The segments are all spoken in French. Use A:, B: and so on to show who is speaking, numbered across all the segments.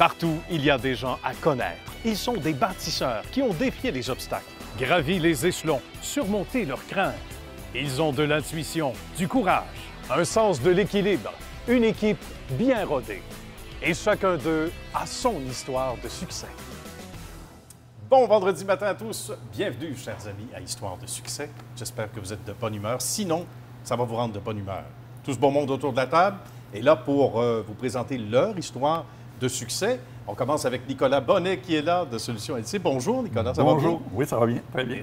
A: Partout, il y a des gens à connaître. Ils sont des bâtisseurs qui ont défié les obstacles, gravi les échelons, surmonté leurs craintes. Ils ont de l'intuition, du courage, un sens de l'équilibre, une équipe bien rodée. Et chacun d'eux a son histoire de succès. Bon vendredi matin à tous. Bienvenue, chers amis, à Histoire de succès. J'espère que vous êtes de bonne humeur. Sinon, ça va vous rendre de bonne humeur. Tout ce bon monde autour de la table est là pour vous présenter leur histoire de succès. On commence avec Nicolas Bonnet qui est là de Solutions LC. Bonjour, Nicolas. Ça va bien?
B: Bonjour. Oui, ça va bien. Très bien.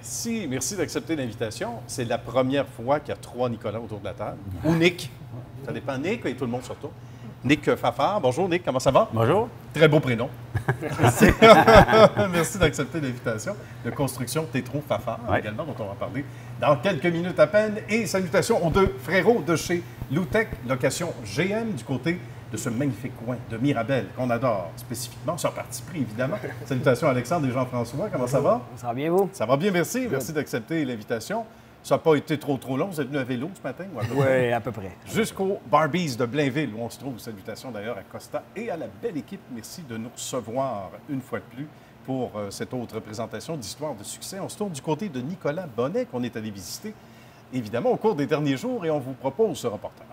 A: Merci d'accepter l'invitation. C'est la première fois qu'il y a 3 Nicolas autour de la table. Ou Nick. Ça dépend, Nick et tout le monde surtout. Nick Fafard. Bonjour, Nick. Comment ça va?
B: Bonjour.
A: Très beau prénom. Merci d'accepter l'invitation. De Construction Tétro Fafard, également, dont on va parler dans quelques minutes à peine. Et salutations aux deux frérots de chez Loutech, location GM, du côté de ce magnifique coin de Mirabel qu'on adore spécifiquement, sur parti pris, évidemment. Salutations à Alexandre et Jean-François. Comment ça va?
C: Ça va bien, vous?
A: Ça va bien, merci. Merci d'accepter l'invitation. Ça n'a pas été trop long. Vous êtes venu à vélo ce matin?
C: Oui, à peu près.
A: Jusqu'au Barbies de Blainville, où on se trouve. Salutations d'ailleurs à Costa et à la belle équipe. Merci de nous recevoir une fois de plus pour cette autre présentation d'Histoire de succès. On se tourne du côté de Nicolas Bonnet, qu'on est allé visiter, évidemment, au cours des derniers jours, et on vous propose ce reportage.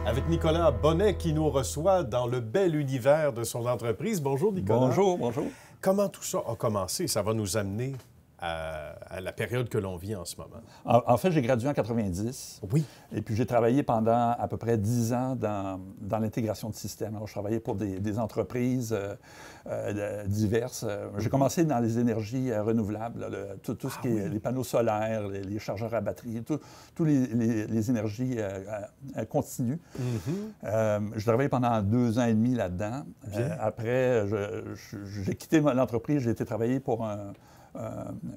A: Avec Nicolas Bonnet qui nous reçoit dans le bel univers de son entreprise. Bonjour, Nicolas.
B: Bonjour, bonjour.
A: Comment tout ça a commencé? Ça va nous amener à la période que l'on vit en ce moment.
B: En fait, j'ai gradué en 90.
A: Oui.
B: Et puis, j'ai travaillé pendant à peu près 10 ans dans l'intégration de systèmes. Alors, je travaillais pour des entreprises diverses. J'ai commencé dans les énergies renouvelables, là, tout ce qui est les panneaux solaires, les chargeurs à batterie, tous les énergies continues. J'ai travaillé pendant 2 ans et demi là-dedans. Après, j'ai quitté l'entreprise, j'ai été travailler pour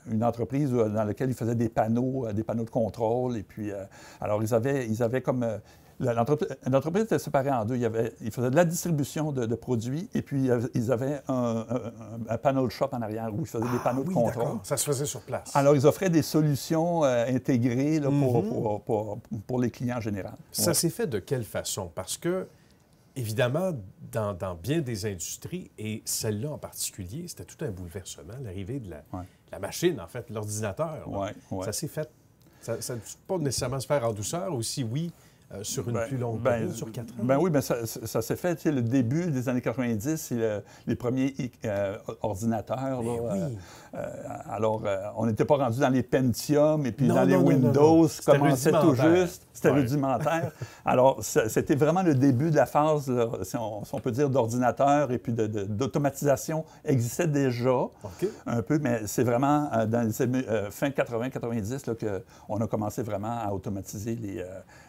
B: une entreprise dans laquelle ils faisaient des panneaux de contrôle. Et puis, alors, ils avaient comme... L'entreprise était séparée en deux. Ils faisaient de la distribution de produits et puis ils avaient un panel shop en arrière où ils faisaient des panneaux de contrôle.
A: Ça se faisait sur place.
B: Alors, ils offraient des solutions intégrées là, pour les clients en général.
D: Ça s'est fait de quelle façon? Parce que, évidemment, dans bien des industries, et celle-là en particulier, c'était tout un bouleversement, l'arrivée de la machine, en fait, l'ordinateur. Ça s'est fait... Ça ne peut pas nécessairement se faire en douceur, ou si oui, sur une plus longue période, sur 4 ans?
B: Oui, mais ça s'est fait, tu sais, le début des années 90, c'est les premiers ordinateurs. Alors, on n'était pas rendu dans les Pentium et puis dans les Windows, commençait tout juste. C'était rudimentaire. Alors, c'était vraiment le début de la phase, là, si on peut dire, d'ordinateur et puis d'automatisation existait déjà un peu, mais c'est vraiment dans les fin 80-90 qu'on a commencé vraiment à automatiser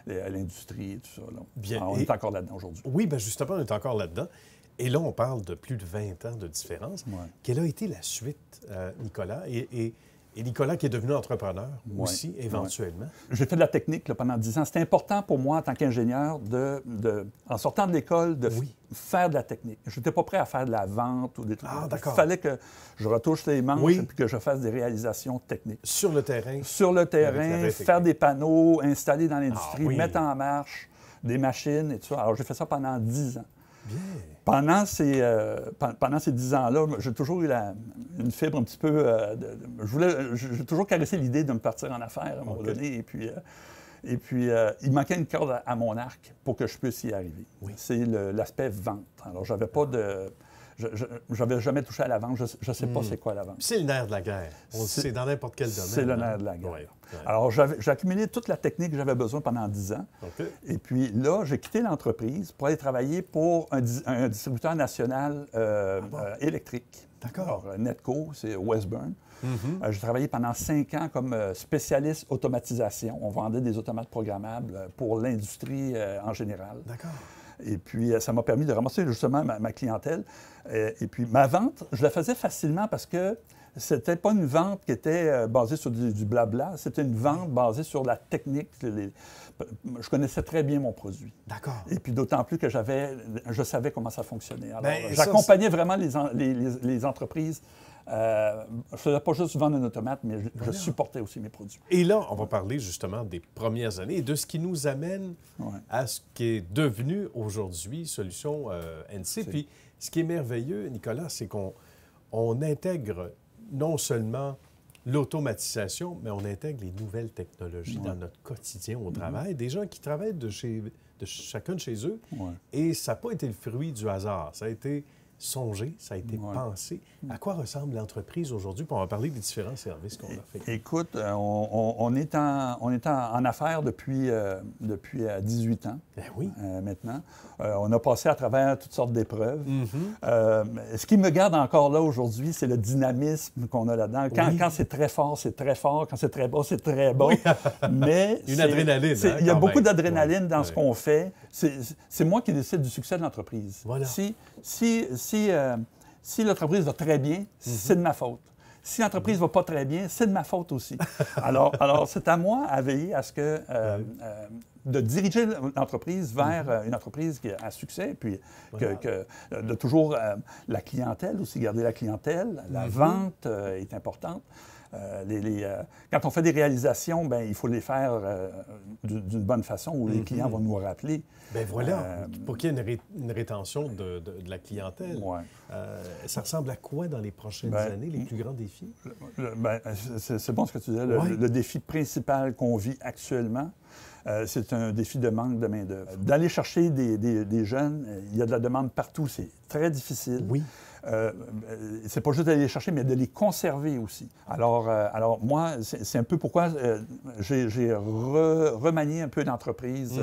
B: l'industrie et tout ça. Là.
D: Bien.
B: Alors, on est encore là-dedans aujourd'hui.
D: Oui, bien justement, on est encore là-dedans. Et là, on parle de plus de 20 ans de différence. Quelle a été la suite, Nicolas? Et Nicolas qui est devenu entrepreneur aussi, éventuellement.
B: J'ai fait de la technique là, pendant 10 ans. C'était important pour moi, en tant qu'ingénieur, en sortant de l'école, de faire de la technique. Je n'étais pas prêt à faire de la vente ou des trucs. Il fallait que je retouche les manches et que je fasse des réalisations techniques.
D: Sur le terrain?
B: Sur le terrain, faire des panneaux, installer dans l'industrie, mettre en marche des machines et tout ça. Alors, j'ai fait ça pendant 10 ans.
D: Bien.
B: Pendant ces 10 ans-là, j'ai toujours eu une fibre un petit peu... j'ai toujours caressé l'idée de me partir en affaires à un moment donné. Et puis, il manquait une corde à mon arc pour que je puisse y arriver. C'est l'aspect vente. Alors, j'avais pas de... J'avais jamais touché à la vente. Je ne sais pas c'est quoi la vente.
D: C'est le nerf de la guerre. C'est dans n'importe quel domaine.
B: C'est le nerf de la guerre. Alors, j'ai accumulé toute la technique que j'avais besoin pendant 10 ans. Et puis là, j'ai quitté l'entreprise pour aller travailler pour un distributeur national électrique.
D: D'accord.
B: Alors, Netco, c'est Westburn. J'ai travaillé pendant 5 ans comme spécialiste automatisation. On vendait des automates programmables pour l'industrie en général.
D: D'accord.
B: Et puis, ça m'a permis de ramasser justement ma clientèle. Et puis, ma vente, je la faisais facilement parce que c'était pas une vente qui était basée sur du blabla. C'était une vente basée sur la technique. Je connaissais très bien mon produit.
D: D'accord.
B: Et puis, d'autant plus que je savais comment ça fonctionnait. Alors, j'accompagnais vraiment les entreprises je ne faisais pas juste vendre un automate, mais je supportais aussi mes produits.
D: Et là, on va parler justement des premières années et de ce qui nous amène à ce qui est devenu aujourd'hui Solutions NC. Puis, ce qui est merveilleux, Nicolas, c'est qu'on intègre non seulement l'automatisation, mais on intègre les nouvelles technologies dans notre quotidien au travail. Des gens qui travaillent de chacun de chez eux. Et ça n'a pas été le fruit du hasard. Ça a été songé, ça a été pensé. À quoi ressemble l'entreprise aujourd'hui? Puis on va parler des différents services qu'on a fait.
B: Écoute, on est en affaires depuis 18 ans maintenant. On a passé à travers toutes sortes d'épreuves. Ce qui me garde encore là aujourd'hui, c'est le dynamisme qu'on a là-dedans. Quand c'est très fort, c'est très fort. Quand c'est très bas, c'est très bas. Mais
D: une adrénaline.
B: Il y a beaucoup d'adrénaline dans ce qu'on fait. C'est moi qui décide du succès de l'entreprise.
D: Voilà.
B: Si l'entreprise va très bien, c'est de ma faute. Si l'entreprise ne va pas très bien, c'est de ma faute aussi. Alors c'est à moi à veiller à ce que de diriger l'entreprise vers une entreprise qui a un succès, puis de toujours la clientèle aussi, garder la clientèle. La vente est importante. Quand on fait des réalisations, bien, il faut les faire d'une bonne façon où les clients vont nous rappeler.
D: Bien voilà, pour qu'il y ait une rétention de la clientèle. Ça ressemble à quoi dans les prochaines années, les plus grands défis?
B: C'est bon ce que tu disais. Le défi principal qu'on vit actuellement, c'est un défi de manque de main-d'œuvre. D'aller chercher des jeunes, il y a de la demande partout, c'est très difficile.
D: Oui.
B: C'est pas juste d'aller les chercher, mais de les conserver aussi. Alors moi, c'est un peu pourquoi j'ai remanié un peu d'entreprise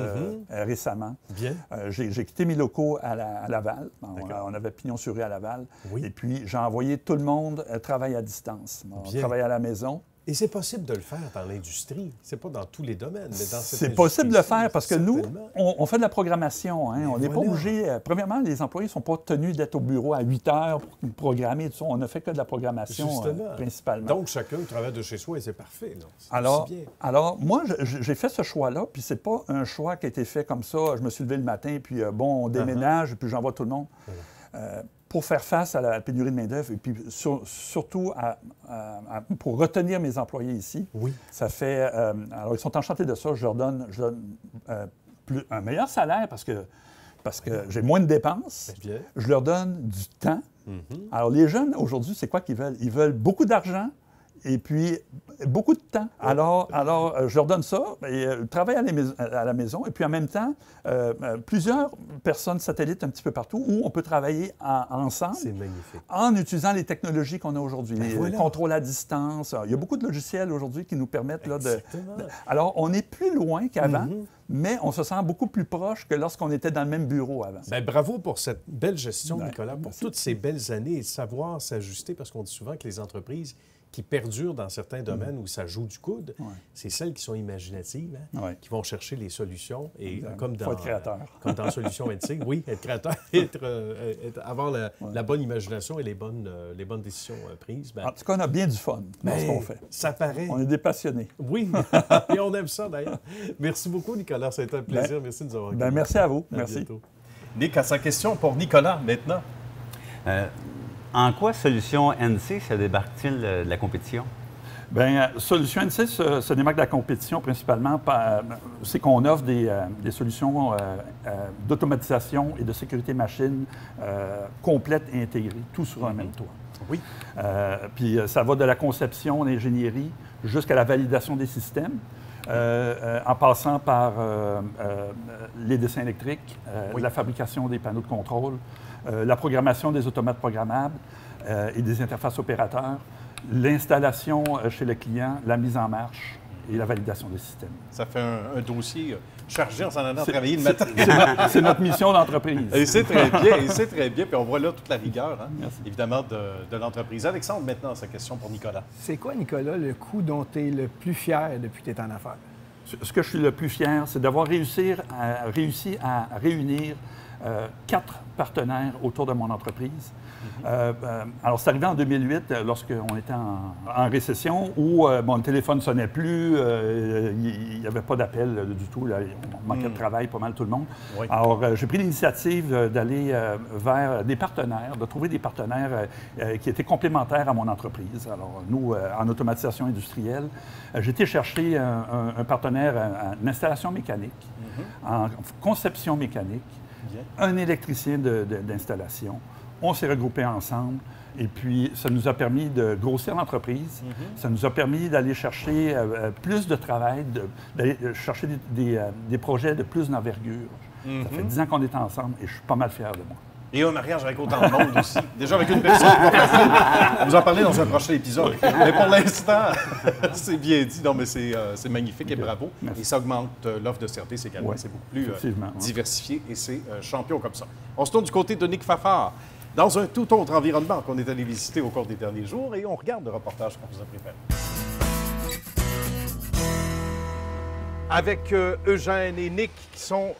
B: récemment.
D: Bien.
B: J'ai quitté mes locaux à Laval. On avait pignon sur rue à Laval. Et puis, j'ai envoyé tout le monde travailler à distance. On travaille à la maison.
D: Et c'est possible de le faire dans l'industrie. C'est pas dans tous les domaines, mais dans cette
B: C'est possible de le faire parce que nous, on fait de la programmation. Hein. On n'est pas obligé... premièrement, les employés ne sont pas tenus d'être au bureau à 8 heures pour programmer tout ça. On ne fait que de la programmation principalement.
D: Donc, chacun travaille de chez soi et c'est parfait.
B: Alors, moi, j'ai fait ce choix-là, puis c'est pas un choix qui a été fait comme ça. Je me suis levé le matin, puis on déménage, puis j'envoie tout le monde. Pour faire face à la pénurie de main-d'œuvre et puis surtout pour retenir mes employés ici. Ça fait... alors, ils sont enchantés de ça. Je leur donne un meilleur salaire parce que j'ai moins de dépenses. Je leur donne du temps. Alors, les jeunes, aujourd'hui, c'est quoi qu'ils veulent? Ils veulent beaucoup d'argent et puis beaucoup de temps. Alors, je leur donne ça, et travaille à la maison, et puis en même temps, plusieurs personnes satellites un petit peu partout où on peut travailler ensemble.
D: C'est magnifique.
B: En utilisant les technologies qu'on a aujourd'hui, les contrôles à distance. Il y a beaucoup de logiciels aujourd'hui qui nous permettent là, Alors, on est plus loin qu'avant, mais on se sent beaucoup plus proche que lorsqu'on était dans le même bureau avant.
D: Bien, bravo pour cette belle gestion, Nicolas, pour toutes ces belles années et savoir s'ajuster, parce qu'on dit souvent que les entreprises qui perdurent dans certains domaines où ça joue du coude, c'est celles qui sont imaginatives, qui vont chercher les solutions. Et comme dans,
B: être créateur.
D: Comme dans Solutions NC, être créateur, avoir la bonne imagination et les bonnes décisions prises.
B: En tout cas, on a bien du fun dans ce qu'on fait.
D: Ça paraît.
B: On est des passionnés.
D: Oui, et on aime ça d'ailleurs. Merci beaucoup, Nicolas. Ça a été un plaisir. Merci de nous avoir accueillis.
B: Merci à vous. Merci.
D: Bientôt. Nick a sa question pour Nicolas maintenant.
C: En quoi Solutions NC se démarque-t-il de la compétition?
B: Bien, Solutions NC se démarque de la compétition principalement par... c'est qu'on offre des solutions d'automatisation et de sécurité machine complètes et intégrées, tout sur un même toit.
D: Oui.
B: Puis ça va de la conception, l'ingénierie, jusqu'à la validation des systèmes. En passant par les dessins électriques, la fabrication des panneaux de contrôle, la programmation des automates programmables et des interfaces opérateurs, l'installation chez le client, la mise en marche et la validation des systèmes.
D: Ça fait un dossier chargé en s'en allant travailler le matin.
B: C'est notre mission d'entreprise.
D: Et c'est très bien, Puis on voit là toute la rigueur, évidemment, de l'entreprise. Alexandre, maintenant, sa question pour Nicolas.
E: C'est quoi, Nicolas, le coup dont tu es le plus fier depuis que tu es en affaires?
B: Ce que je suis le plus fier, c'est d'avoir réussi à réunir 4 partenaires autour de mon entreprise. Alors, c'est arrivé en 2008, lorsqu'on était en récession, où le téléphone ne sonnait plus, il n'y avait pas d'appel du tout, là, on manquait de travail, pas mal tout le monde.
D: Oui.
B: Alors, j'ai pris l'initiative d'aller vers des partenaires, de trouver des partenaires qui étaient complémentaires à mon entreprise. Alors, nous, en automatisation industrielle, j'ai été chercher un partenaire en installation mécanique, en conception mécanique, un électricien d'installation. On s'est regroupés ensemble et puis ça nous a permis de grossir l'entreprise. Ça nous a permis d'aller chercher plus de travail, d'aller chercher des projets de plus d'envergure. Ça fait 10 ans qu'on est ensemble et je suis pas mal fier de moi.
D: Et un mariage avec autant de monde aussi. Déjà avec une personne, c'est pas facile. On va vous en parler dans un prochain épisode. Mais pour l'instant, c'est bien dit. Non, mais c'est magnifique et bravo.
B: Merci.
D: Et ça augmente l'offre de service également.
B: Ouais,
D: c'est beaucoup plus diversifié et c'est champion comme ça. On se tourne du côté de Nick Fafard, dans un tout autre environnement qu'on est allé visiter au cours des derniers jours et on regarde le reportage qu'on vous a préparé. Avec Eugène et Nick qui sont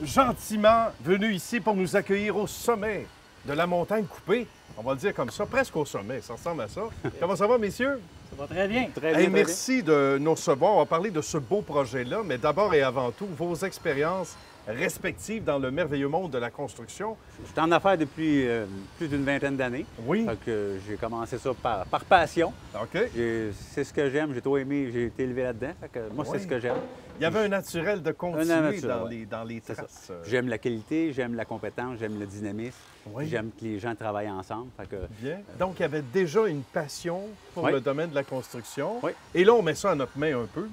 D: gentiment venus ici pour nous accueillir au sommet de la montagne coupée. On va le dire comme ça, presque au sommet. Ça ressemble à ça. Comment ça va, messieurs?
F: Ça va très bien.
C: Très bien.
D: Merci de nous recevoir. On va parler de ce beau projet-là, mais d'abord et avant tout, vos expériences respectives dans le merveilleux monde de la construction.
C: Je suis en affaires depuis plus d'une vingtaine d'années.
D: Oui.
C: Donc, j'ai commencé ça par passion.
D: OK.
C: C'est ce que j'aime. J'ai trop aimé. J'ai été élevé là-dedans. Fait que moi,
D: Oui.
C: c'est ce que j'aime.
D: Il y avait un naturel de continuer
C: naturel,
D: dans les
C: C'est ça.
D: traces.
C: J'aime la qualité, j'aime la compétence, j'aime le dynamisme.
D: Oui.
C: J'aime que les gens travaillent ensemble. Fait que,
D: Bien. Donc, il y avait déjà une passion pour
C: Oui.
D: le domaine de la construction.
C: Oui.
D: Et là, on met ça à notre main un peu.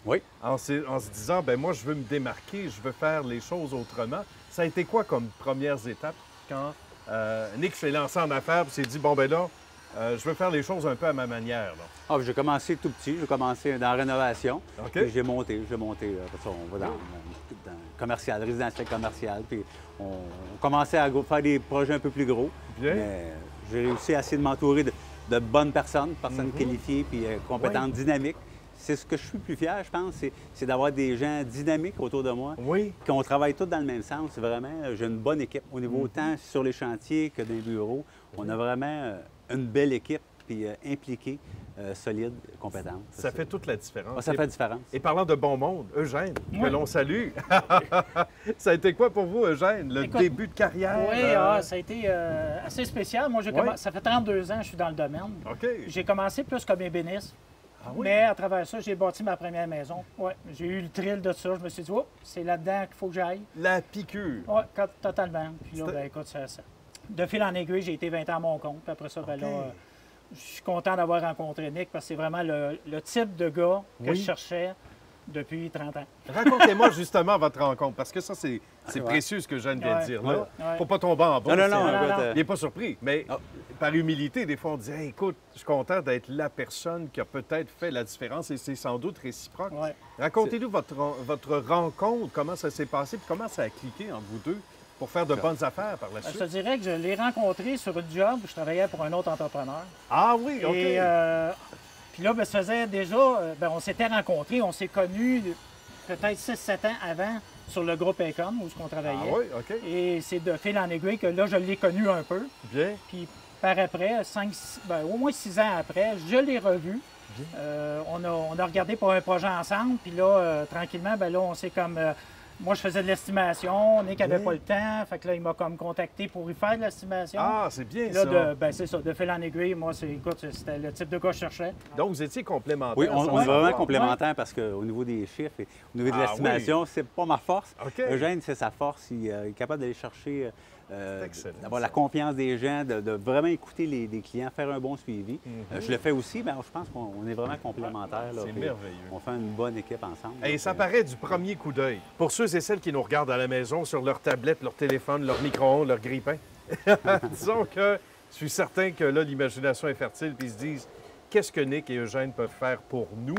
C: oui.
D: En se disant, ben moi, je veux me démarquer, je veux faire les choses autrement. Ça a été quoi comme premières étapes quand Nick s'est lancé en affaires et s'est dit, bon, ben là, je veux faire les choses un peu à ma manière. Là.
C: Ah, j'ai commencé tout petit. J'ai commencé dans la rénovation.
D: OK.
C: Puis j'ai monté. Après ça, on va dans commercial, résidentiel commercial. Puis on commençait à faire des projets un peu plus gros.
D: Bien.
C: Mais j'ai réussi à essayer de m'entourer de bonnes personnes qualifiées puis compétentes, dynamiques. C'est ce que je suis plus fier, je pense, c'est d'avoir des gens dynamiques autour de moi,
D: Oui.
C: qu'on travaille tous dans le même sens. Vraiment, j'ai une bonne équipe. Au niveau autant sur les chantiers que dans les bureaux, on a vraiment une belle équipe, puis impliquée, solide, compétente.
D: Ça fait toute la différence.
C: Ah, ça fait la différence.
D: Et parlant de bon monde, Eugène, que
F: Oui.
D: l'on salue. Ça a été quoi pour vous, Eugène, le
F: Écoute,
D: début de carrière?
F: Oui, ça a été assez spécial. Moi, ça fait 32 ans que je suis dans le domaine.
D: OK.
F: J'ai commencé plus comme ébéniste.
D: Ah oui?
F: Mais à travers ça, j'ai bâti ma première maison. Ouais, j'ai eu le thrill de ça. Je me suis dit, oh, c'est là-dedans qu'il faut que j'aille.
D: La piqûre.
F: Oui, totalement. Puis là,
D: C'était-
F: ben, écoute, ça. De fil en aiguille, j'ai été 20 ans à mon compte. Puis après ça, ben là, je suis content d'avoir rencontré Nick parce que c'est vraiment le type de gars que
D: Oui.
F: je cherchais depuis 30 ans.
D: Racontez-moi justement votre rencontre, parce que ça, c'est
C: ouais.
D: précieux ce que Jeanne vient de
F: Ouais.
D: dire là.
F: Ouais.
D: Faut pas tomber en bas.
C: Non, non, non.
F: non,
C: écoute,
F: non.
D: Il n'est pas surpris, mais
C: Non.
D: par humilité, des fois, on dit hey, écoute, je suis content d'être la personne qui a peut-être fait la différence et c'est sans doute réciproque.
F: Ouais.
D: Racontez-nous votre rencontre, comment ça s'est passé puis comment ça a cliqué entre vous deux pour faire de bonnes affaires par la
F: Je te
D: suite.
F: dirais que je l'ai rencontré sur une job où je travaillais pour un autre entrepreneur.
D: Ah oui, OK.
F: Et puis là, ben, ça faisait déjà, on s'était rencontrés, on s'est connus peut-être 6-7 ans avant sur le groupe Ecom où on travaillait.
D: Ah oui, OK.
F: Et c'est de fil en aiguille que là, je l'ai connu un peu.
D: Bien.
F: Puis par après, au moins 6 ans après, je l'ai revu. On a regardé pour un projet ensemble. Puis là, tranquillement, ben là, on s'est comme... moi, je faisais de l'estimation. Nick n'avait pas le temps. Fait que là, il m'a comme contacté pour y faire de l'estimation.
D: Ah, c'est bien
F: Puis là,
D: ça.
F: c'est ça, de fil en aiguille, moi, c'était le type de gars que je cherchais.
D: Donc, vous étiez complémentaires.
C: Oui, on
D: sans
C: est vraiment
D: savoir.
C: complémentaires parce qu'au niveau des chiffres et au niveau de
D: Ah
C: l'estimation, c'est pas ma force.
D: OK.
C: Eugène, c'est sa force. Il est capable d'aller chercher,
D: excellent,
C: d'avoir
D: ça.
C: la confiance des gens, de vraiment écouter les clients, faire un bon suivi. Je le fais aussi, mais je pense qu'on est vraiment complémentaires. là,
D: C'est
C: puis
D: merveilleux.
C: On fait une bonne équipe ensemble.
D: Et
C: Donc,
D: ça paraît du premier coup d'œil. Pour ceux et celles qui nous regardent à la maison sur leur tablette, leur téléphone, leur micro-ondes, leur grille-pain, disons que je suis certain que là, l'imagination est fertile, puis ils se disent qu'est-ce que Nick et Eugène peuvent faire pour nous?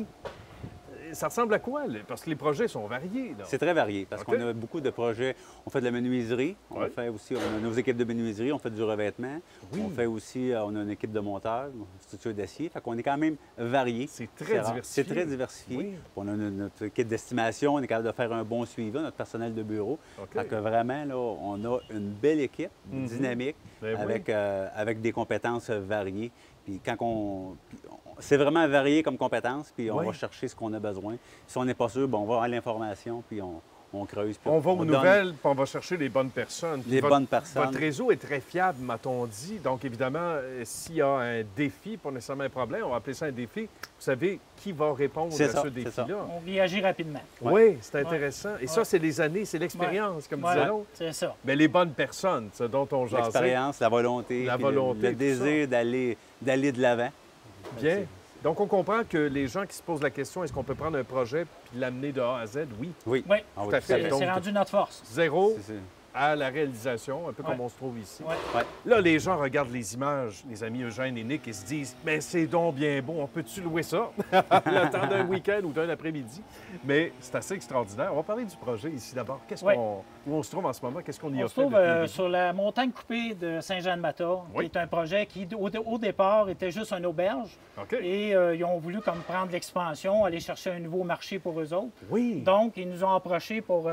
D: ça ressemble à quoi? Parce que les projets sont variés.
C: C'est très varié parce
D: OK.
C: qu'on a beaucoup de projets. On fait de la menuiserie, on
D: Ouais.
C: fait aussi, on a nos équipes de menuiserie, on fait du revêtement.
D: Oui.
C: On fait aussi, on a une équipe de monteurs, structure d'acier. Fait qu'on est quand même varié.
D: C'est très
C: rare.
D: diversifié.
C: C'est très diversifié.
D: Oui.
C: On a notre équipe d'estimation, on est capable de faire un bon suivi, notre personnel de bureau.
D: OK.
C: Fait que vraiment, là, on a une belle équipe, dynamique,
D: Ben oui.
C: avec des compétences variées. Puis c'est vraiment varié comme compétence, puis on
D: Oui.
C: va chercher ce qu'on a besoin. Si on n'est pas sûr, ben, on va à l'information, puis on creuse. Puis
D: On va aux
C: donne
D: nouvelles, puis on va chercher les bonnes personnes. Puis
C: Les bonnes personnes.
D: Votre réseau est très fiable, m'a-t-on dit. Donc, évidemment, s'il y a un défi, pas nécessairement un problème, on va appeler ça un défi. Vous savez qui va répondre à
C: C'est ça,
D: ce
C: c'est ça.
D: défi-là.
F: On réagit rapidement.
D: Oui, c'est intéressant. Et ça,
F: Ouais.
D: c'est les années, c'est l'expérience, comme
F: Voilà,
D: disait l'autre.
F: c'est ça.
D: Mais les bonnes personnes, ce dont on jasait.
C: L'expérience, la volonté,
D: La
C: puis
D: volonté,
C: le
D: tout
C: désir d'aller de l'avant.
D: Bien. Donc, on comprend que les gens qui se posent la question, est-ce qu'on peut prendre un projet puis l'amener de A à Z? Oui.
C: Oui.
F: Oui,
C: Ah
D: Tout à fait.
F: c'est
D: Donc,
F: rendu notre force.
D: Zéro
C: C'est-
D: à la réalisation, un peu comme
F: Ouais.
D: on se trouve ici.
F: Ouais.
C: Ouais.
D: Là, les gens regardent les images, les amis Eugène et Nick, et se disent « Mais c'est donc bien beau, on peut-tu louer ça? » Le temps d'un week-end ou d'un après-midi. Mais c'est assez extraordinaire. On va parler du projet ici d'abord.
F: Ouais.
D: Où on se trouve en ce moment? Qu'est-ce qu'on y a
F: On se
D: fait
F: trouve
D: depuis le début?
F: sur la montagne coupée de Saint-Jean-de-Mata,
D: Oui.
F: qui est un projet qui, au départ, était juste une auberge.
D: OK.
F: Et ils ont voulu comme prendre l'expansion, aller chercher un nouveau marché pour eux autres.
D: Oui.
F: Donc, ils nous ont approchés pour...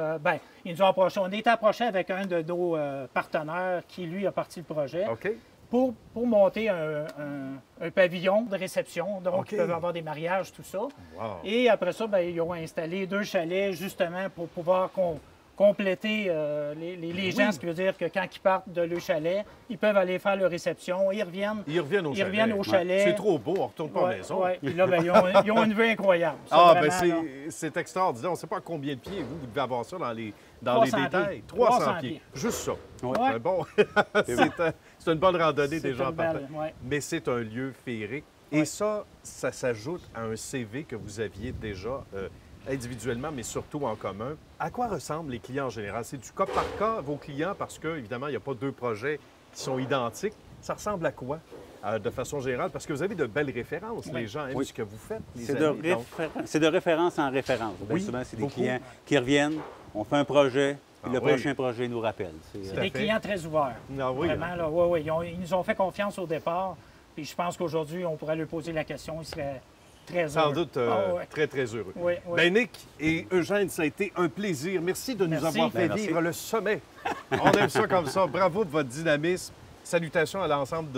F: ils nous ont approchés. On est approchés avec un de nos partenaires qui, lui, a parti le projet
D: OK.
F: pour monter un pavillon de réception. Donc,
D: OK.
F: ils peuvent avoir des mariages, tout ça.
D: Wow.
F: Et après ça, ils ont installé 2 chalets justement pour pouvoir compléter les gens, ce qui veut dire que quand ils partent de leur chalet, ils peuvent aller faire leur réception, ils reviennent.
D: Ils reviennent au
F: Ils
D: chalet.
F: reviennent au chalet.
D: C'est trop beau, on retourne pas à la
F: Ouais,
D: maison.
F: ouais. Puis là, ils ont une vue incroyable. Ça,
D: Ah,
F: vraiment,
D: ben
F: là.
D: c'est extraordinaire. On ne sait pas à combien de pieds vous devez avoir ça dans les
F: 300
D: détails.
F: pieds.
D: 300 pieds.
F: pieds.
D: Juste ça.
C: Ouais.
D: C'est bon. c'est une bonne randonnée
F: C'est
D: déjà en
F: une belle,
D: partant.
F: ouais.
D: Mais c'est un lieu féerique. Et
F: Ouais.
D: ça s'ajoute à un CV que vous aviez déjà individuellement, mais surtout en commun. À quoi ressemblent les clients en général? C'est du cas par cas, vos clients, parce que, évidemment, il n'y a pas 2 projets qui sont identiques. Ça ressemble à quoi, de façon générale? Parce que vous avez de belles références.
F: Oui.
D: Les gens aiment
C: Oui.
D: ce que vous faites, les
C: C'est
D: amis. Donc,
C: c'est de référence en référence. Bien
D: Oui,
C: souvent, c'est des
D: beaucoup.
C: clients qui reviennent, on fait un projet, puis
D: Ah
C: le
D: oui.
C: prochain projet nous rappelle.
D: Tout à
F: Des
D: fait.
F: clients très ouverts.
D: Ah oui,
F: Vraiment,
D: hein?
F: là, ouais. Ils nous ont fait confiance au départ. Puis je pense qu'aujourd'hui, on pourrait leur poser la question. Ils seraient très
D: Sans
F: heureux.
D: doute
F: Ah, ouais.
D: très, très heureux.
F: Oui, oui.
D: Ben, Nick et Eugène, ça a été un plaisir. Merci de nous
F: Merci.
D: avoir fait
C: Ben, merci.
D: vivre le sommet. On aime ça comme ça. Bravo de votre dynamisme. Salutations à l'ensemble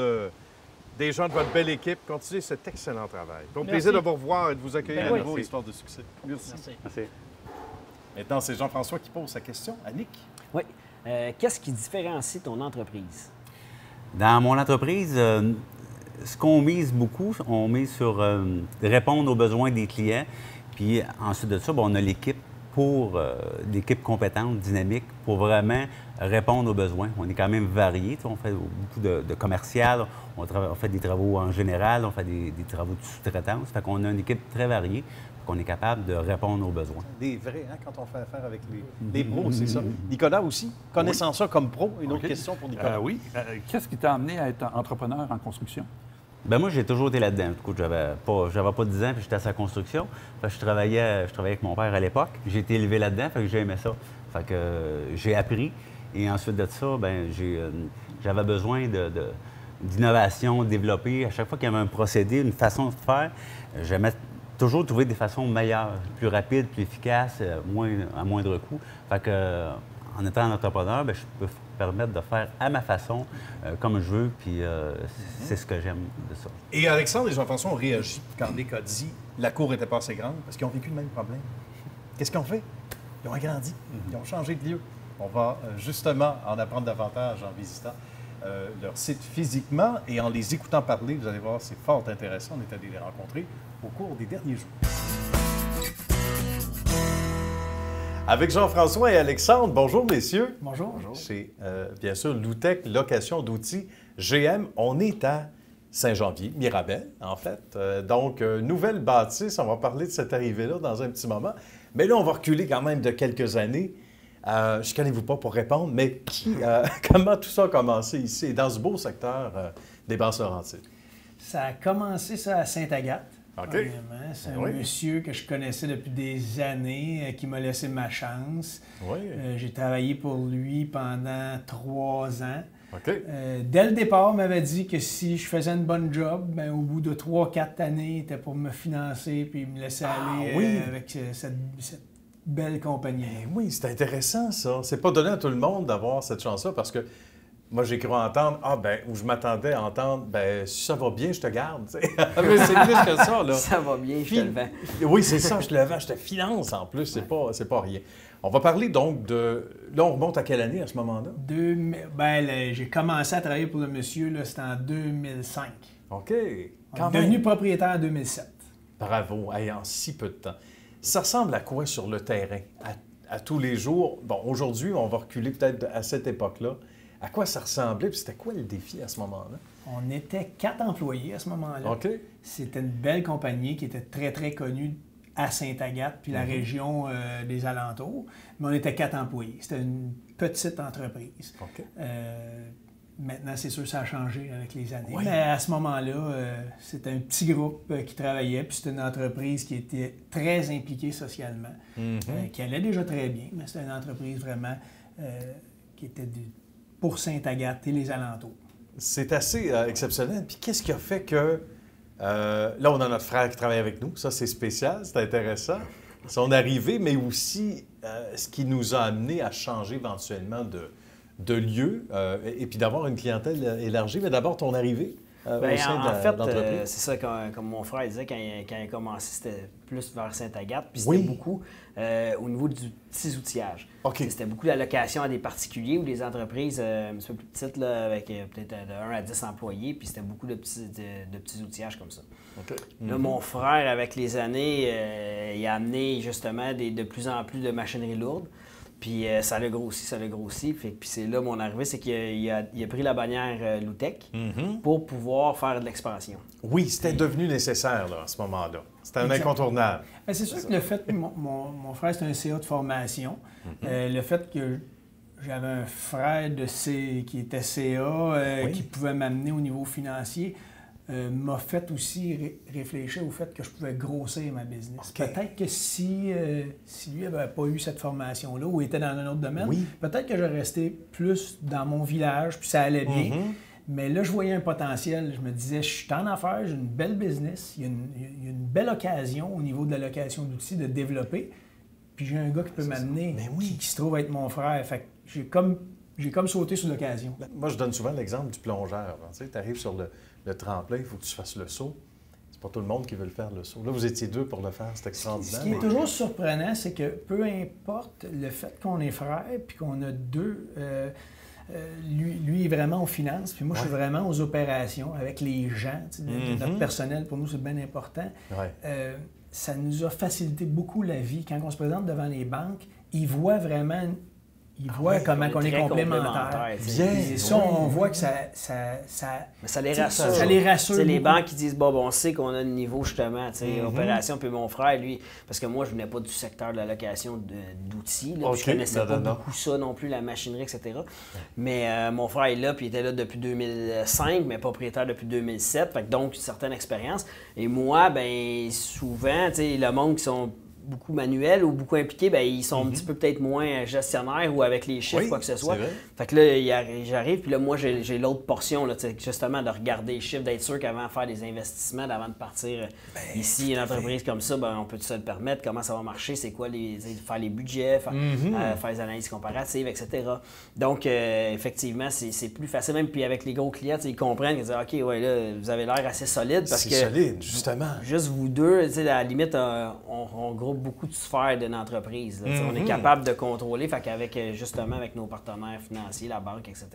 D: des gens de votre belle équipe. Continuez cet excellent travail. Au
F: Merci.
D: plaisir de vous revoir et de vous accueillir
F: Ben
D: à
F: oui.
D: nouveau. Histoire de succès. Merci.
F: Merci.
C: Merci.
D: Maintenant, c'est Jean-François qui pose sa question à Nick.
G: Oui. Qu'est-ce qui différencie ton entreprise?
C: Dans mon entreprise, ce qu'on mise beaucoup, on mise sur répondre aux besoins des clients. Puis ensuite de ça, on a l'équipe l'équipe compétente, dynamique, pour vraiment répondre aux besoins. On est quand même variés. On fait beaucoup de commercial, on fait des travaux en général, on fait des travaux de sous-traitance. Fait qu'on a une équipe très variée, qu'on est capable de répondre aux besoins.
H: Des vrais, hein, quand on fait affaire avec les pros, c'est ça. Nicolas aussi, connaissant ça comme pro, une autre
B: OK.
H: question pour Nicolas.
B: Oui. Qu'est-ce qui t'a amené à être entrepreneur en construction?
C: Ben moi, j'ai toujours été là-dedans. Du coup, j'avais pas 10 ans, puis j'étais à sa construction. Fait que je travaillais avec mon père à l'époque. J'ai été élevé là-dedans, fait que j'ai aimé ça. Fait que j'ai appris. Et ensuite de ça, ben j'avais besoin d'innovation, de développer. À chaque fois qu'il y avait un procédé, une façon de faire, j'aimais toujours trouver des façons meilleures, plus rapides, plus efficaces, à moindre coût. Fait que en étant un entrepreneur, ben, je peux permettre de faire à ma façon, comme je veux, puis c'est ce que j'aime de ça.
H: Et Alexandre et Jean-François ont réagi quand Nick a dit la cour était pas assez grande parce qu'ils ont vécu le même problème. Qu'est-ce qu'ils ont fait? Ils ont agrandi, ils ont changé de lieu. On va justement en apprendre davantage en visitant leur site physiquement et en les écoutant parler. Vous allez voir, c'est fort intéressant. On est allé les rencontrer au cours des derniers jours. Avec Jean-François et Alexandre, bonjour messieurs.
F: Bonjour.
H: C'est bien sûr Loutec, location d'outils GM. On est à Saint-Janvier, Mirabel, en fait. Donc, nouvelle bâtisse, on va parler de cette arrivée-là dans un petit moment. Mais là, on va reculer quand même de quelques années. Je ne connais-vous pas pour répondre, mais comment tout ça a commencé ici, dans ce beau secteur des Basses-Laurentides?
I: Ça a commencé ça à Sainte-Agathe.
D: OK.
E: Premièrement, c'est un monsieur que je connaissais depuis des années, qui m'a laissé ma chance.
D: Oui.
E: J'ai travaillé pour lui pendant 3 ans.
D: OK.
E: Dès le départ, il m'avait dit que si je faisais une bonne job, ben, au bout de 3-4 années, il était pour me financer puis me laisser aller avec cette belle compagnie.
D: Oui, c'est intéressant, ça. C'est pas donné à tout le monde d'avoir cette chance-là parce que moi, j'ai cru entendre, ou je m'attendais à entendre, si ça va bien, je te garde. Mais c'est plus que ça, là.
G: Ça va bien, je te le vends.
D: Oui, c'est ça, je te le vends, je te finance en plus, c'est pas rien. On va parler donc de... Là, on remonte à quelle année à ce moment-là?
E: J'ai commencé à travailler pour le monsieur, là, c'était en 2005.
D: OK.
E: Quand devenu propriétaire en 2007.
D: Bravo, en si peu de temps. Ça ressemble à quoi sur le terrain, à tous les jours? Bon, aujourd'hui, on va reculer peut-être à cette époque-là. À quoi ça ressemblait? Puis c'était quoi le défi à ce moment-là?
E: On était 4 employés à ce moment-là.
D: OK.
E: C'était une belle compagnie qui était très, très connue à Sainte-Agathe, puis la région des alentours. Mais on était 4 employés. C'était une petite entreprise.
D: OK.
E: Maintenant, c'est sûr, ça a changé avec les années.
D: Oui.
E: Mais à ce moment-là, c'était un petit groupe qui travaillait, puis c'était une entreprise qui était très impliquée socialement, qui allait déjà très bien, mais c'était une entreprise vraiment qui était pour Sainte-Agathe et les alentours.
D: C'est assez exceptionnel. Puis qu'est-ce qui a fait que... là, on a notre frère qui travaille avec nous. Ça, c'est spécial, c'est intéressant. Son arrivée, mais aussi ce qui nous a amené à changer éventuellement de lieu et puis d'avoir une clientèle élargie. Mais d'abord, ton arrivée au sein de l'entreprise.
G: C'est ça, comme mon frère disait, quand il a commencé, c'était plus vers Sainte-Agathe, puis c'était beaucoup au niveau du petit outillage.
D: Okay.
G: C'était beaucoup la location à des particuliers ou des entreprises un petit peu plus petites, là, avec peut-être de 1 à 10 employés, puis c'était beaucoup de petits outillages comme ça.
D: Okay.
G: Là, mon frère, avec les années, il a amené justement de plus en plus de machinerie lourde. Puis ça l'a grossi. Puis c'est là mon arrivée, c'est qu'il a pris la bannière Loutec pour pouvoir faire de l'expansion.
D: Oui, c'était devenu nécessaire là, à ce moment-là. C'était un incontournable.
E: Bien, c'est sûr que le fait que mon frère, c'est un CA de formation, le fait que j'avais un frère qui était CA, qui pouvait m'amener au niveau financier, m'a fait aussi réfléchir au fait que je pouvais grossir ma business. Okay. Peut-être que si lui n'avait pas eu cette formation-là ou était dans un autre domaine, peut-être que j'aurais resté plus dans mon village, puis ça allait bien. Mais là, je voyais un potentiel. Je me disais, je suis en affaires, j'ai une belle business, il y a une belle occasion au niveau de la location d'outils de développer. Puis j'ai un gars qui peut m'amener, qui se trouve être mon frère. Fait que j'ai comme sauté sur l'occasion.
D: Moi, je donne souvent l'exemple du plongeur. Tu arrives sur le tremplin, il faut que tu fasses le saut. C'est pas tout le monde qui veut le faire, le saut. Là, vous étiez 2 pour le faire, c'est extraordinaire.
E: Ce qui est toujours surprenant, c'est que peu importe le fait qu'on est frères puis qu'on a 2... lui est vraiment aux finances, puis moi, je suis vraiment aux opérations avec les gens. Notre personnel, pour nous, c'est bien important. Ça nous a facilité beaucoup la vie. Quand on se présente devant les banques, ils voient vraiment... Ils voient comment on est complémentaires.
G: Bien.
E: Et ça, on voit que ça
G: les rassure.
E: Ça les rassure.
G: Les banques qui disent, on sait qu'on a le niveau justement, opération, puis mon frère, lui, parce que moi, je venais pas du secteur de la location d'outils, je connaissais pas beaucoup ça non plus, la machinerie, etc. Mais mon frère est là, puis il était là depuis 2005, mais propriétaire depuis 2007, fait que donc une certaine expérience. Et moi, souvent, le monde qui sont beaucoup manuels ou beaucoup impliqués, ils sont un petit peu peut-être moins gestionnaires ou avec les chiffres, quoi que ce soit. Fait que là, j'arrive, puis là, moi, j'ai l'autre portion, là, justement, de regarder les chiffres, d'être sûr qu'avant de faire des investissements, avant de partir ici, une entreprise comme ça, on peut se le permettre, comment ça va marcher, c'est quoi, faire les budgets, faire les analyses comparatives, etc. Donc, effectivement, c'est plus facile, même puis avec les gros clients, ils comprennent qu'ils disent, OK, là, vous avez l'air assez solide, parce que...
D: C'est solide, justement.
G: Juste vous deux, à la limite, on groupe beaucoup de sphères d'une entreprise. On est capable de contrôler. Fait qu'avec justement avec nos partenaires financiers, la banque, etc.,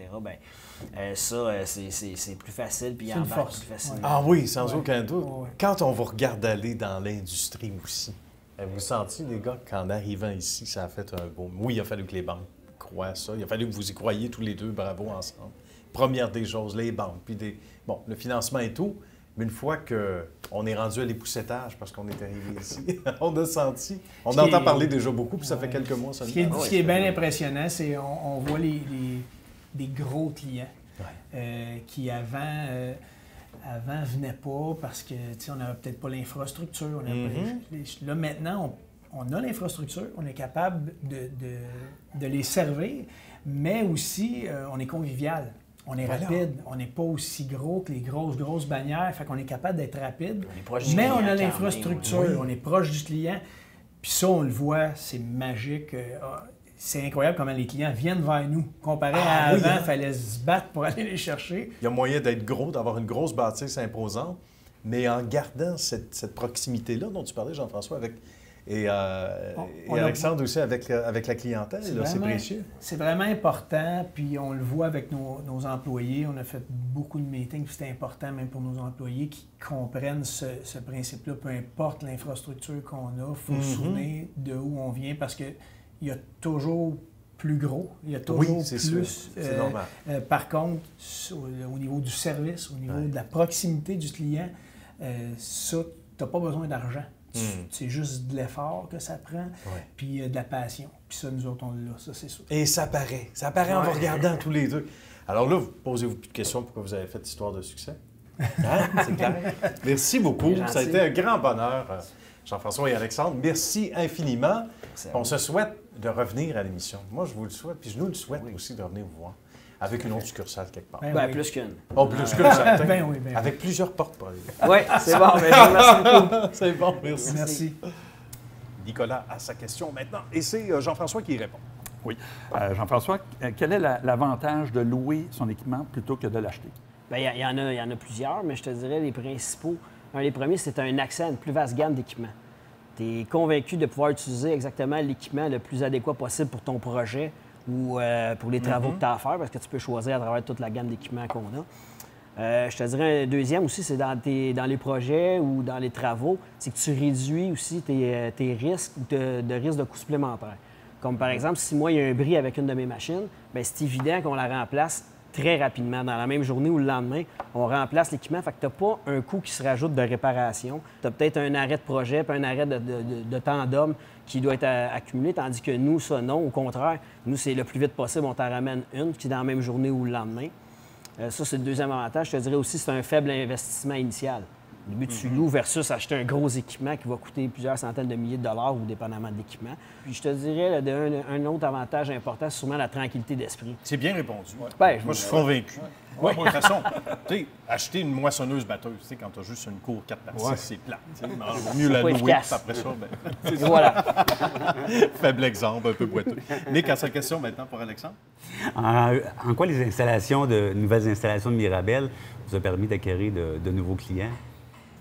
G: c'est plus facile. Puis
E: c'est une force.
G: Plus facile.
D: Ah oui, sans aucun doute. Quand on vous regarde aller dans l'industrie aussi, vous sentiez, les gars, qu'en arrivant ici, ça a fait un beau... Oui, il a fallu que les banques croient à ça. Il a fallu que vous y croyiez tous les deux, bravo, ensemble. Première des choses, les banques, puis le financement et tout. Mais une fois qu'on est rendu à l'époussetage, parce qu'on est arrivé ici, on a senti... On entend parler déjà beaucoup, puis ça fait quelques mois seulement.
E: Ce qui est bien impressionnant, c'est qu'on voit des gros clients qui, avant, avant venait pas parce que on n'avait peut-être pas l'infrastructure. Là, maintenant, on a l'infrastructure, on est capable de les servir, mais aussi, on est convivial. On est rapide, on n'est pas aussi gros que les grosses bannières, fait qu'on est capable d'être rapide, mais on a l'infrastructure, on est proche du client. Puis ça, on le voit, c'est magique. C'est incroyable comment les clients viennent vers nous. Comparé à avant, il fallait se battre pour aller les chercher.
D: Il y a moyen d'être gros, d'avoir une grosse bâtisse imposante, mais en gardant cette proximité-là dont tu parlais, Jean-François, et Alexandre aussi avec la clientèle, c'est précieux. C'est
E: vraiment important, puis on le voit avec nos employés. On a fait beaucoup de meetings, puis c'était important même pour nos employés qui comprennent ce principe-là. Peu importe l'infrastructure qu'on a, il faut se souvenir de où on vient parce qu'il y a toujours plus gros, il y a toujours plus.
D: C'est normal.
E: Par contre, au niveau du service, au niveau de la proximité du client, ça, tu n'as pas besoin d'argent. C'est juste de l'effort que ça prend, puis de la passion. Puis ça, nous autres, on l'a, ça, c'est sûr.
D: Et ça paraît. Ça paraît en vous regardant tous les deux. Alors là, vous posez-vous plus de questions pourquoi vous avez fait l'histoire de succès. Hein? C'est clair. Merci beaucoup. Ça a été un grand bonheur, Jean-François et Alexandre. Merci infiniment. On se souhaite de revenir à l'émission. Moi, je vous le souhaite, puis je nous le souhaite aussi de revenir vous voir. Avec une autre succursale quelque part.
G: Plus qu'une.
D: Oh, plus qu'une, certain.
E: Oui.
D: Avec plusieurs portes pour aller.
G: Oui, c'est bon. Merci beaucoup.
D: C'est bon, merci.
E: Merci.
A: Nicolas a sa question maintenant, et c'est Jean-François qui y répond.
B: Oui. Jean-François, quel est l'avantage de louer son équipement plutôt que de l'acheter?
G: Bien, il y en a plusieurs, mais je te dirais les principaux. Un des premiers, c'est un accès à une plus vaste gamme d'équipements. Tu es convaincu de pouvoir utiliser exactement l'équipement le plus adéquat possible pour ton projet ou pour les travaux que tu as à faire, parce que tu peux choisir à travers toute la gamme d'équipements qu'on a. Je te dirais un deuxième aussi, c'est dans les projets ou dans les travaux, c'est que tu réduis aussi tes risques de risques de coûts supplémentaires. Comme par exemple, si moi, il y a un bris avec une de mes machines, bien, c'est évident qu'on la remplace très rapidement. Dans la même journée ou le lendemain, on remplace l'équipement. Fait que tu n'as pas un coût qui se rajoute de réparation. Tu as peut-être un arrêt de projet puis un arrêt de temps d'homme qui doit être accumulé, tandis que nous, ça, non. Au contraire, nous, c'est le plus vite possible, on t'en ramène une qui est dans la même journée ou le lendemain. Ça, c'est le deuxième avantage. Je te dirais aussi, c'est un faible investissement initial. Au début, tu loues versus acheter un gros équipement qui va coûter plusieurs centaines de milliers de dollars ou dépendamment de l'équipement. Puis je te dirais, un autre avantage important, c'est sûrement la tranquillité d'esprit.
A: C'est bien répondu.
G: Ben,
A: moi, je suis convaincu. Moi, de toute façon, tu sais, acheter une moissonneuse-batteuse, tu sais, quand tu as juste une cour 4x6, c'est plat. Il vaut mieux la louer, puis après ça, ben,
G: voilà.
A: Faible exemple, un peu boiteux. Nick, à sa question maintenant pour Alexandre.
C: En quoi les nouvelles installations de Mirabel vous ont permis d'acquérir de nouveaux clients?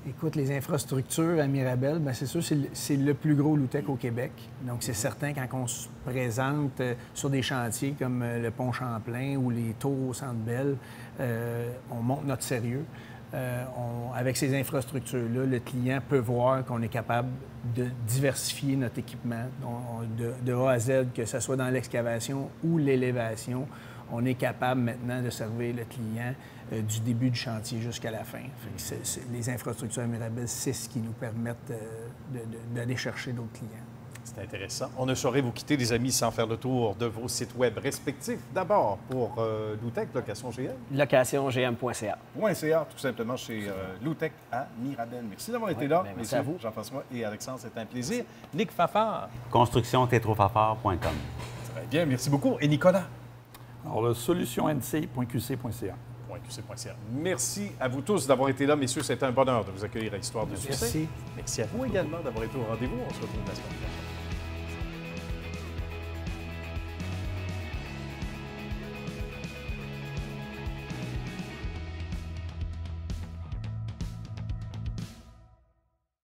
E: Écoute, les infrastructures à Mirabel, bien, c'est sûr, c'est le plus gros low-tech au Québec. Donc, c'est certain, quand on se présente sur des chantiers comme le pont Champlain ou les tours au Centre Bell, on montre notre sérieux. Avec ces infrastructures-là, le client peut voir qu'on est capable de diversifier notre équipement de A à Z, que ce soit dans l'excavation ou l'élévation. On est capable maintenant de servir le client du début du chantier jusqu'à la fin. Les infrastructures à Mirabel, c'est ce qui nous permettent d'aller chercher d'autres clients.
A: C'est intéressant. On ne saurait vous quitter, les amis, sans faire le tour de vos sites web respectifs. D'abord, pour Loutech, Location GM.
G: LocationGM.ca.
A: .ca, tout simplement, chez Loutech à Mirabel. Merci d'avoir été là.
G: Merci à vous.
A: Jean-François et Alexandre, c'est un plaisir. Nick Fafard.
C: ConstructionTetrofafard.com.
A: Très bien, merci beaucoup. Et Nicolas?
B: Alors, solutionnc.qc.ca.
A: Merci à vous tous d'avoir été là, messieurs. C'était un bonheur de vous accueillir à Histoire de succès.
E: Merci.
A: Merci à vous également d'avoir été au rendez-vous. On se retrouve la semaine prochaine.